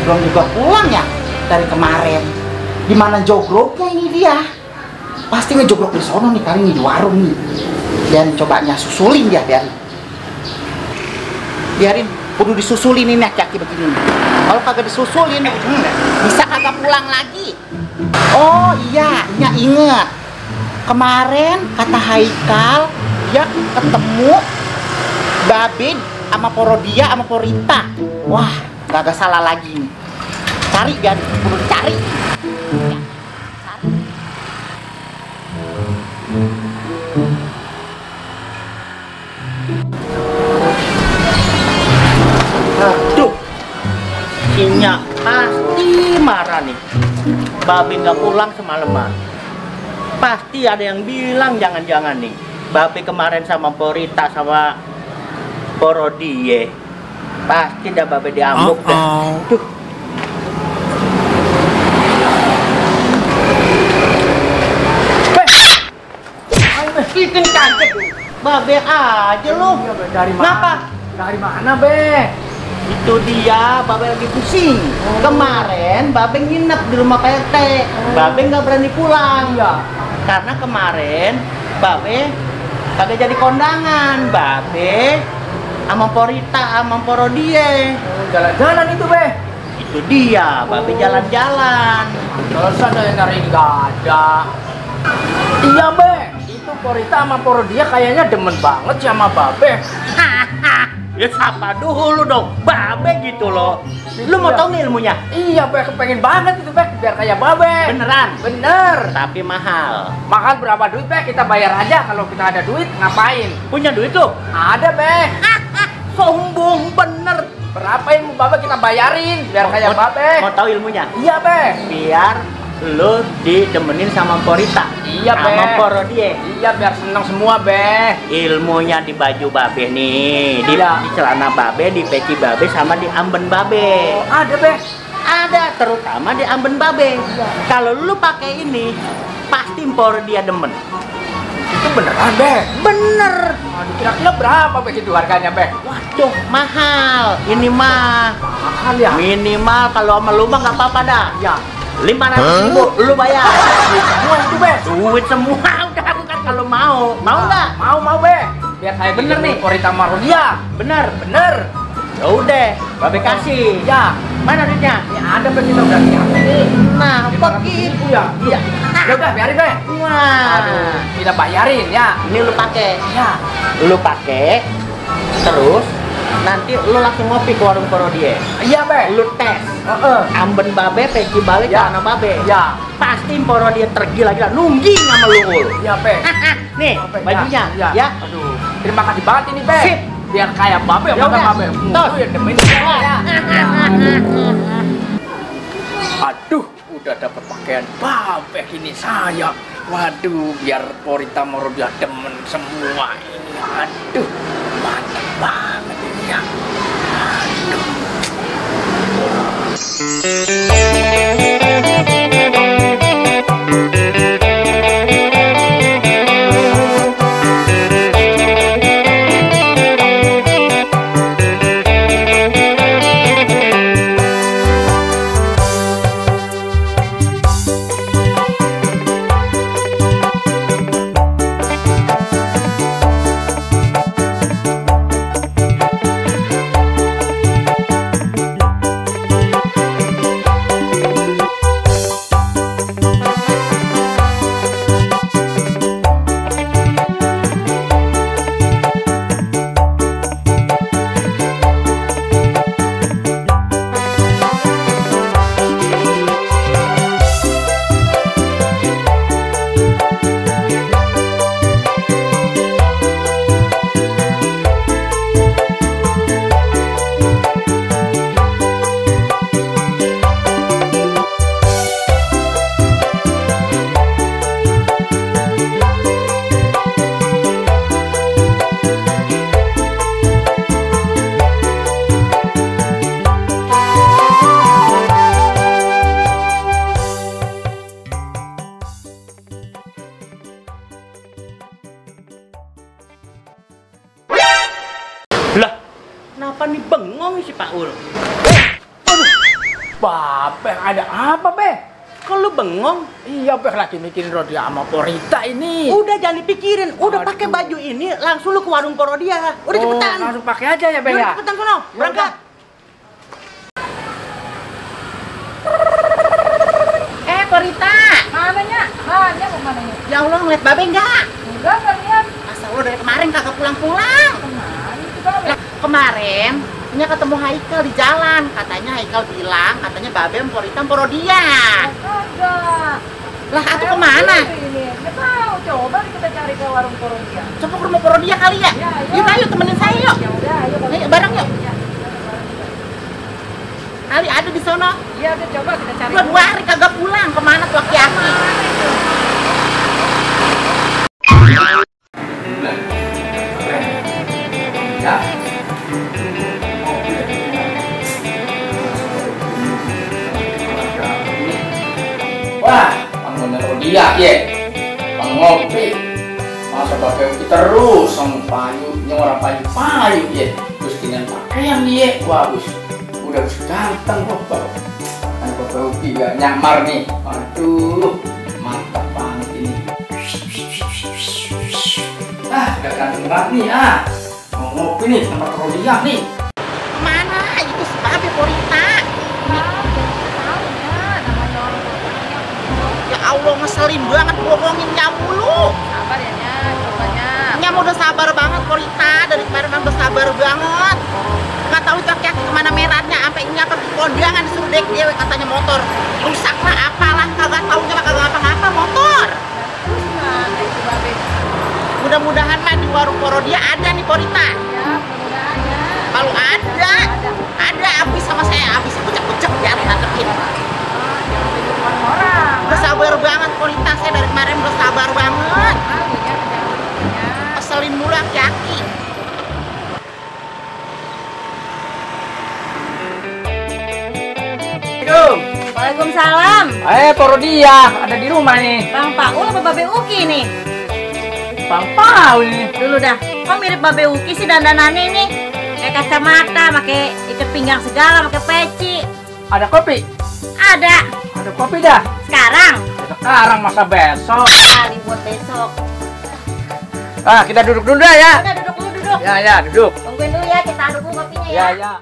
belum juga pulang ya dari kemarin. Di mana jogroknya ini dia? Pasti ngejogrok di sono nih kali ini di warung nih. Dan cobanya susulin dia, biarin. Kudu disusulin ini kaki begini. Kalau kagak disusulin, bisa kagak pulang lagi. Oh iya, inget. Kemarin kata Haikal dia ketemu Babe sama Porodia sama Porita. Wah, kagak salah lagi nih. Cari kan, kudu cari. Ya, cari. Aduh, Inya pasti marah nih. Babe nggak pulang semalaman. Pasti ada yang bilang jangan-jangan nih Babe kemarin sama Porita sama Porodie. Pasti dah Babe diamuk dah. Tuh. Bikin kaget Babe aja lu. Dari mana? Kenapa? Dari mana, Be? Itu dia, Babe lagi pusing. Kemarin Babe nginep di rumah PRT. Babe nggak berani pulang. Iya. Karena kemarin Babe kagak jadi kondangan. Babe sama Porita sama Porodie. Jalan-jalan itu, Be. Itu dia, Babe jalan-jalan. Terus ada yang nyari gajah. Iya, Be. Itu Porita sama Porodia kayaknya demen banget sama Babe. Ya sapa dulu dong, Babe gitu loh. Lu mau tahu nih ilmunya? Iya, Be, kepengen banget itu, Be, biar kayak Babe. Beneran? Bener. Tapi mahal. Mahal berapa duit, Be? Kita bayar aja. Kalau kita ada duit, ngapain? Punya duit tuh? Ada, Be. Sombong bener. Berapa ilmu Babe kita bayarin biar kayak Babe? Mau tahu ilmunya? Iya, Be. Biar lu didemenin sama Porita. Iya, Be. Sama Porodie. Iya, biar seneng semua, Be. Ilmunya di baju Babe nih, Iya. di celana Babe, di peci Babe, sama di amben Babe. Oh, ada, Be. Ada, terutama di amben Babe. Kalau lu pakai ini, pasti Porodie demen. Itu beneran, Be. Bener. Aduh, kira-kira berapa begitu harganya, Be? Waduh, mahal. Ini mah Mahal ya? minimal kalau sama lu mah nggak apa-apa dah. Ya. 500.000 lu bayar. Semua itu, Be. Duit semua udah aku kan kalau mau. Mau nggak? Mau, Be. Biar saya Bener nih. Porita Marodia. Bener. Bener. Ya udah, Babe kasih. Ya. Mana duitnya? Ya ada, Be, kita udah siap ini. Nah, 500.000 begitu. ya? Iya. Ya udah, biarin, Be. Wah. Aduh, kita bayarin ya. Ini lu pakai. Ya. Lu pakai. Terus nanti lu langsung ngopi ke warung Porodie. Iya, Be. Lu tes. Amben Babe, peci Babe, Ya. celana Babe. Ya. Pasti Porodie tergila-gila nungging sama lu. Iya, Be. Nih, Babe, bajunya. ya. Ya. Aduh, terima kasih banget ini, Be. Sip. Biar kayak Babe, Ya apa udah. Babe? Tos. Ya demi ya. Aduh, udah dapat pakaian Babe ini saya. Waduh, biar Porita Marodia demen semua ini. Aduh, mantap banget ini ya. Aduh. Kenapa nih bengong si Pak Ul? Babe, ada apa, Be? Kok lu bengong? Iya, Be, lagi mikirin Rodia sama Porita ini. Udah jangan dipikirin. Udah Aduh. pakai baju ini langsung lu ke warung Porodia. Udah cepetan. Langsung pakai aja ya, Be Udah ya. cepetan sono. Berangkat. Porita. Mananya? Mana mau mananya? Ya Allah, ngeliat Babe enggak? Enggak lihat. Masa Allah dari kemarin kagak pulang-pulang. Kemana itu Babe? Lah, kemarin punya ketemu Haikal di jalan. Katanya Haikal bilang, katanya Babe sama Porita sama Porodia. Kagak. Lah, atuh kemana? Ini. Nggak tahu. Coba kita cari ke warung Porodia. Coba ke rumah Porodia kali ya? Ya, ayo. Yuk, ayo temenin saya yuk. Ya udah, ayo Ayo, bareng yuk. Ya, Kali ada di sono. iya, udah coba kita cari. Dua hari kagak pulang. Kemana tuh aki-aki? Ya. Wah, panggungnya Rodia ya. Ngopi. Masa pakai uki terus sama payu, orang payu ya. Terus dengan pakaian dia, wah udah ganteng kok, Bang. Kan pakai uki gak nyamar nih. Aduh, mantap banget ini. Udah ganteng banget nih, mau ngopi nih tempat Rodia nih. Kemana? Itu si Babe Porita. Ya Allah, ngeselin banget bohonginnya mulu. Sabar ya, Nya. Cobanya. Nya udah sabar banget Porita, dari kemarin udah sabar banget. Nggak tahu itu aki-aki kemana merahnya, sampai ini apa di kondangan disuruh dek dewe katanya motor rusak lah apalah, kagak taunya mah kagak ngapa-ngapa motor. Terus gimana itu Babe? Mudah-mudahan mah di warung Porodia ada nih Porita. Ya, mudah-mudahan ya. Kalau ada habis sama saya, habis kucek-kucek biar nganterin. Jangan tidur orang. Udah sabar banget Porita, saya dari kemarin udah sabar banget. Keselin mulu aki-aki. Waalaikumsalam. Porodia ada di rumah nih. Bang Paul apa Babe Uki nih? Bang Paul nih. Dulu dah. Kok mirip Babe Uki sih dandanannya nih? Kayak kacamata, pakai ikat pinggang segala, pakai peci. Ada kopi? Ada. Ada kopi dah. Sekarang. Sekarang masa besok. Kali buat besok. Kita duduk dulu dah ya. Udah duduk dulu duduk. Ya, duduk. Tungguin dulu ya, kita aduk dulu kopinya ya. Ya.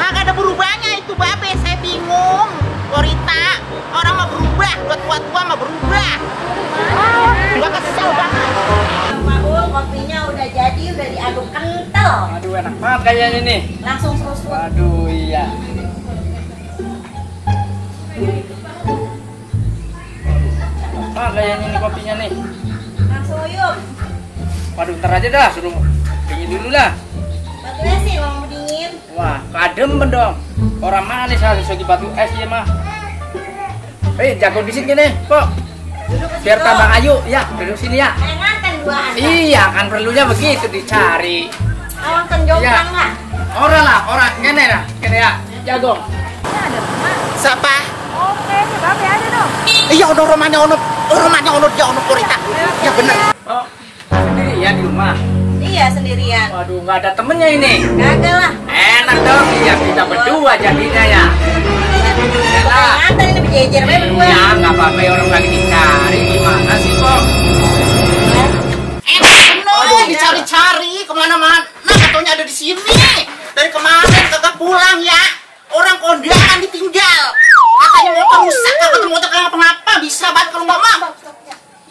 Kagak ada berubahnya itu Babe, saya bingung. Porita, orang mah berubah, udah tua-tua mah berubah. Gua kesel banget. Bang Paul, kopinya udah jadi, udah diaduk kental. Aduh, enak banget kayaknya nih. Langsung serus-serus. Waduh, iya. Enak kayaknya nih kopinya nih. Langsung yuk. Waduh, ntar aja dah, suruh dingin dulu lah. Batu es sih kalau mau dingin. Wah, kadem dong. Orang manis harus lagi batu es ya mah. Jago di sini nih, kok. Duduk ke Biar situ. tambah ayo, ya, duduk sini ya. Enakan duaan. Iya, kan perlunya begitu dicari. Awang tenjong Iya. nggak? Orang kene ya, jago. Ini ada rumah. Siapa? Oke, nih Babe ada dong. Iya, ono romanya ono dia ono Porita. Ya bener. Oh, sendiri ya di rumah. Iya, sendirian. Waduh, nggak ada temennya ini. Gagal lah. Enak dong, ya kita berdua jadinya ya. Enak. Ngantar ini berjejer Babe berdua. Ya, nggak apa-apa orang lagi dicari. Gimana sih kok? Bener, dicari-cari kemana-mana. Nah, katanya ada di sini. Dari kemarin kagak pulang ya. Orang kondangan ditinggal. Katanya motor rusak, kagak motor kenapa-napa. Bisa banget kalau nggak mau.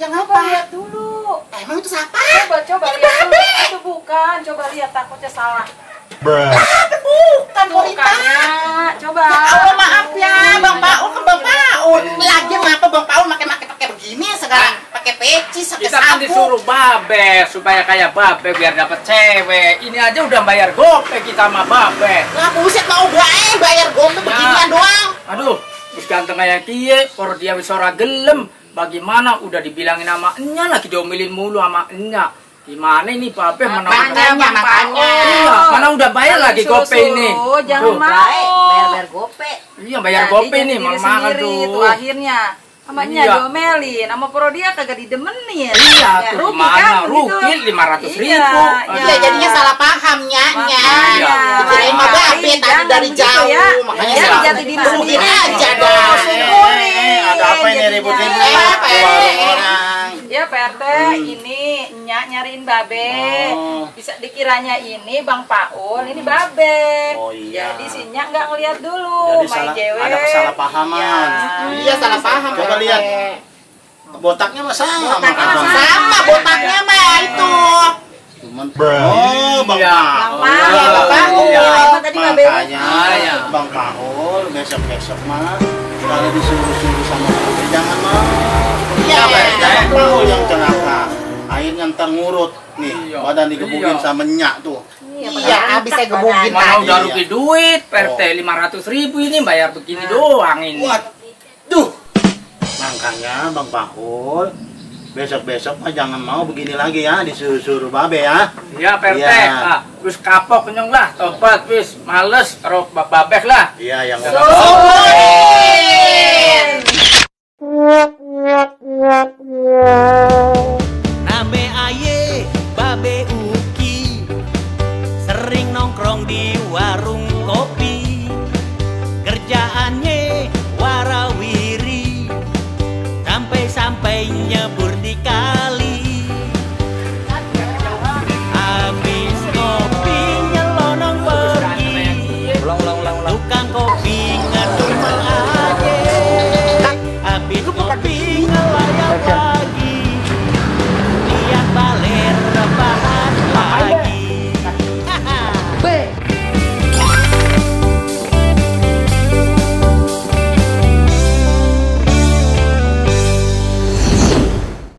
Ya ngapa? Lihat dulu. Emang itu siapa? Coba Ini lihat dulu. Babe. Itu bukan. Coba lihat, takutnya salah. Bukan Porita. Bukannya. Coba. Ya Allah, maaf ya, Bang Paul kan Bang Paul. Lagi ngapa Bang Paul pakai begini sekarang? Pakai peci, pakai Kita kan sabuk. disuruh Babe supaya kayak Babe biar dapat cewek. Ini aja udah bayar gope kita sama Babe. Lah buset mau bayar gombe beginian doang. Aduh, wis ganteng kayak kie, por dia wis ora gelem. Bagaimana udah dibilangin sama enya lagi diomelin mulu sama enya. Gimana ini Babe Makanya. Iya, mana udah bayar lagi gope ini. Jangan Tuh. mau. Bayar gope. Iya, bayar gope nih, mau makan tuh. Itu akhirnya. Amanya Iya. diomelin, sama Porodia kagak didemenin. Iya, Ya, tuh rugi gimana? kan begitu. Rugi 500.000. Iya, Iya, jadinya salah paham Nya. Makanya. Dikirain mah babe tadi Jangan dari begitu jauh, ya. makanya Ya, salah. jati diri Rugi sendiri. aja Oh, dah. syukurin Ada apa ini jadinya. ribut-ribut? Apa Ke ini? warung orang. Ya Pak RT, ini Nyak nyariin Babe. Oh. Bisa dikiranya ini Bang Paul, ini Babe. Oh, iya. Jadi si Nyak nggak ngeliat dulu, Jadi main cewek. ada kesalahpahaman. Iya, salah paham. Coba Pak lihat. RT. Botaknya mah sama. Botaknya Bang. sama. Sama botaknya mah itu. Cuman oh, Bang Iya. Paul. Bang Paul. Iya, Bang Paul. Iya, apa tadi Babe? Makanya Iya. Bang Paul besok-besok mah kalau disuruh-suruh sama Babe jangan mau. Iya, Jangan mau yang celaka. Akhirnya ntar ngurut nih, Iya. badan digebukin Iya. sama Nyak tuh. Iya, habis saya gebukin Mana tadi. udah rugi duit, PRT Oh. 500.000 ini bayar begini doang ini. Waduh. Makanya Bang Paul besok-besok mah jangan mau begini lagi ya, disuruh-suruh Babe ya. Iya, PRT. Iya. Ah, wis kapok kenyang lah, tobat wis males karo babeh lah. Iya, yang Syukurin.